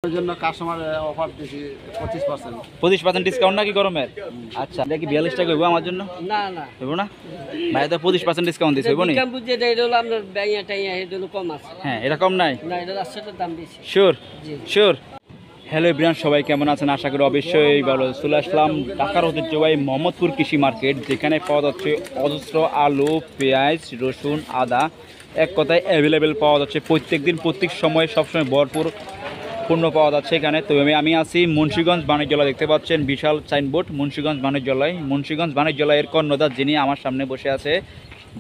জন্য customer offer দিছি 25%। 25% discount নাকি গরমের? আচ্ছা, দেখি 42 টাকা হইবো আমার জন্য? না না হইবো না ভাই, তো 25% ডিসকাউন্ট দিছে, হইবো নি? বিজ্ঞান বুঝে এটা হলো আপনার ব্যাঙিয়া টাইয়া এটা হলো কম আছে। হ্যাঁ, এটা কম নাই? না, এটা রাস্তাটার দাম বেশি। শিওর জি শিওর। হ্যালো এভরিওয়ান, সবাই কেমন আছেন? আশা করি অবশ্যই ভালো। চলে আসলাম ঢাকার ঐতিহ্যবাহী মোহাম্মদপুর কৃষি মার্কেট, যেখানে পাওয়া যাচ্ছে অজস্র আলু, পেঁয়াজ, রসুন, আদা, এক কথায় অ্যাভেলেবেল পাওয়া যাচ্ছে প্রত্যেক দিন, প্রত্যেক সময়, সবসময় ভরপুর পণ্য পাওয়া যাচ্ছে এখানে। তো আমি আছি মুন্সিগঞ্জ বাণিজ্যালয়, দেখতে পাচ্ছেন বিশাল সাইনবোর্ড মুন্সিগঞ্জ বাণিজ্যালয়। মুন্সিগঞ্জ বাণিজ্যালয়ের কর্ণধার যিনি আমার সামনে বসে আছে,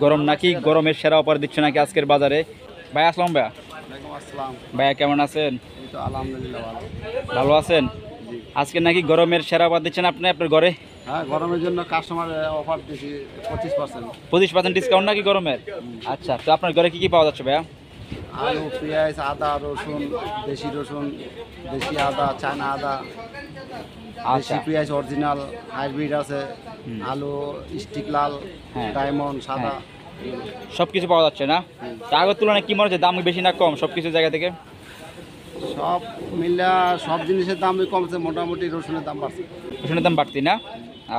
গরম নাকি গরমের সেরা অফার দিচ্ছে নাকি আজকের বাজারে। ভাই আসলাম ভাইয়া। ওয়ালাইকুম আসসালাম। ভাইয়া কেমন আছেন? এই তো আলহামদুলিল্লাহ ভালো। ভালো আছেন? জি। আজকে নাকি গরমের সেরা অফার দিচ্ছেন আপনি আপনার ঘরে? হ্যাঁ, গরমের জন্য কাস্টমার অফার দিছি 25%। 25% ডিসকাউন্ট নাকি গরমের? আচ্ছা, তো আপনার ঘরে কি কি পাওয়া যাচ্ছে ভাইয়া? আলু, পেঁয়াজ, আদা, রসুন, দেশি আদা, চায়না আদা, দেশি আচ্ছা, পেঁয়াজ অরিজিনাল, হাইব্রিড আছে, আলু স্টিক লাল, হ্যাঁ। ডায়মন্ড সাদা। সব কিছু পাওয়া যাচ্ছে না? তো আগের তুলনায় কি মনে হচ্ছে দাম বেশি না কম সব কিছু জায়গা থেকে? সব মিলা সব জিনিসের দামই কমছে, মোটামুটি রসুনের দাম বাড়ছে। রসুনের দাম বাড়তি না?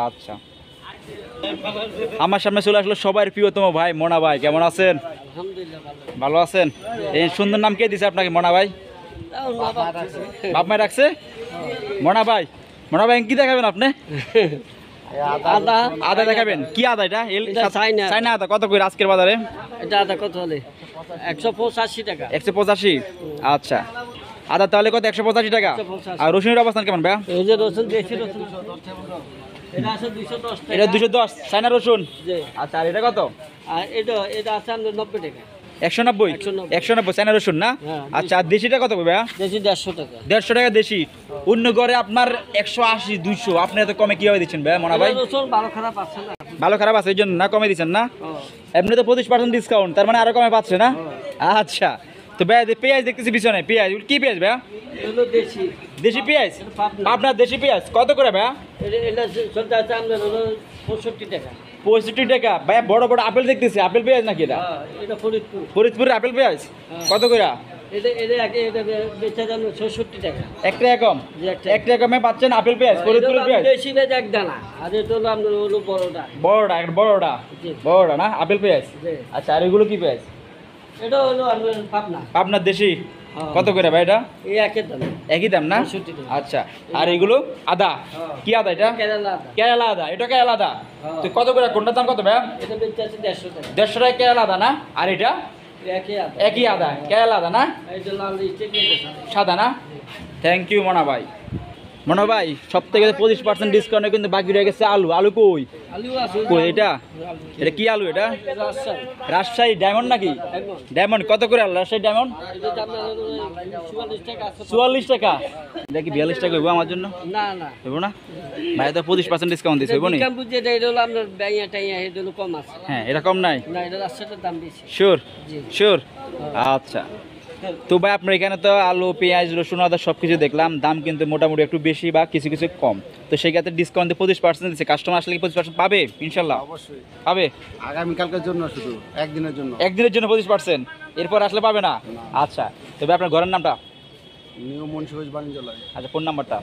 আচ্ছা, আমার সামনে চলে আসলো সবার প্রিয়তম ভাই মনা ভাই। কেমন আছেন? আলহামদুলিল্লাহ ভালো। ভালো আছেন? এই সুন্দর নাম কে দিছে আপনাকে মনা ভাই? তাও মা বাপ আছে। বাপ মায় রাখছে? মনা ভাই, মনা ভাই কি দেখাবেন আপনি? আদা আদা দেখাবেন? কি আদা এটা? এটা চায়না। চায়না আদা কত করে আজকের বাজারে? এটা আদা কত হলে? 185 টাকা। 185? আচ্ছা, আদা তাহলে কত? 185 টাকা। 185। আর রসুনের অবস্থান কেমন ভাইয়া? এই যে রসুন দেশি রসুন এটা আছে 210 টাকা। এটা 210 চায়না রসুন। জি। আচ্ছা, আর এটা কত? আর এটা আছে আপনার 90 টাকা। 190? 190 চায়না রসুন না? হ্যাঁ। আচ্ছা, আর দেশিটা কত ভাইয়া? দেশি 150 টাকা। 150 টাকা দেশি। অন্য ঘরে আপনার 180 200, আপনি এত কমে কিভাবে দিচ্ছেন ভাইয়া মনা ভাই? এটা রসুন ভালো খারাপ আছে না। ভালো খারাপ আছে এই জন্য না কমে দিচ্ছেন না? ও, এমনি তো 25% ডিসকাউন্ট, তার মানে আরো কমে পাচ্ছে না? আচ্ছা, তো ভাইয়া পেঁয়াজ দেখতেছি পিছনে, পেঁয়াজ কি পেঁয়াজ ভাইয়া? এগুলো দেশি। দেশি পেঁয়াজ? এটা পাবনা। আপনার দেশি পেঁয়াজ কত করে ভাইয়া? এটা চলতে আছে আপনার হলো 65 টাকা। 65 টাকা। ভাইয়া বড় বড় আপেল দেখতেছি, আপেল পেঁয়াজ নাকি এটা? হ্যাঁ, এটা ফরিদপুর। ফরিদপুরের আপেল পেঁয়াজ কত করে? এটা বেচা যাবে 66 টাকা। এক টাকা কম? জি, এক টাকা। এক টাকা কমে পাচ্ছেন আপেল পেঁয়াজ, ফরিদপুরের পেঁয়াজ। দেশি বেচ এক দানা, আর এটা হলো আপনার হলো বড়টা। বড়টা, একটা বড়টা, জি। বড়টা না আপেল পেঁয়াজ? জি। আচ্ছা, আর এগুলো কি পেঁয়াজ? এটা হলো আপনার পাবনা। আপনার দেশি হ্যাঁ। কত করে ভাই এটা? এই একের দাম। একই দাম না? 65 টাকা। আচ্ছা, আর এগুলো আদা হ্যাঁ। কি আদা এটা? কেরালা আদা। কেরালা আদা। এটা কেরালা আদা। হ্যাঁ। তো কত করে, কোনটার দাম কত ভাইয়া? এটা বেচা আছে 150 টাকা। 150 টাকা কেরালা আদা না? আর এটা একই আদা। একই আদা, কেরালা আদা না? এটা লাল স্টেট এটা। সাদা না? থ্যাংক ইউ মনা ভাই। মনা ভাই, সব থেকে 25% ডিসকাউন্টে কিন্তু বাকি রয়ে গেছে আলু। আলু কই? আলু আছে। কই এটা? এটা কি আলু এটা? রাজশাহী। রাজশাহী ডায়মন্ড নাকি? একদম। ডায়মন্ড কত করে আলু রাজশাহী ডায়মন্ড? এটা দাম হলো 44 টাকা আছে। 44 টাকা। এটা কি 42 টাকা হইবো আমার জন্য? না না। হইবো না ভাই, তো 25% ডিসকাউন্ট দিছে, হইবো নি? বিজ্ঞান বুঝে এটা হলো আপনার ব্যাঙিয়া টাইয়া এটা হলো কম আছে। হ্যাঁ, এটা কম নাই? না, এটা রাস্তাটার দাম বেশি। শিওর জি। শিওর। আচ্ছা, তো ভাই আপনার এখানে তো আলু, পেঁয়াজ, রসুন, আদা সব কিছু দেখলাম, দাম কিন্তু মোটামুটি একটু বেশি বা কিছু কিছু কম। তো সেই ক্ষেত্রে ডিসকাউন্ট 25% দিচ্ছে, কাস্টমার আসলে কি 25% পাবে? ইনশাল্লাহ অবশ্যই পাবে। আগামীকালকের জন্য, শুধু একদিনের জন্য। একদিনের জন্য 25%, এরপর আসলে পাবে না? আচ্ছা, তবে আপনার ঘরের নামটা? নিউ মুন্সিগঞ্জ বাণিজ্যালয়। আচ্ছা, ফোন নাম্বারটা?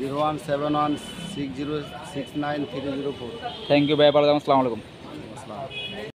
017160693004। থ্যাংক ইউ ভাই, ভালো থাকুন। আসসালামু আলাইকুম। আসসালাম।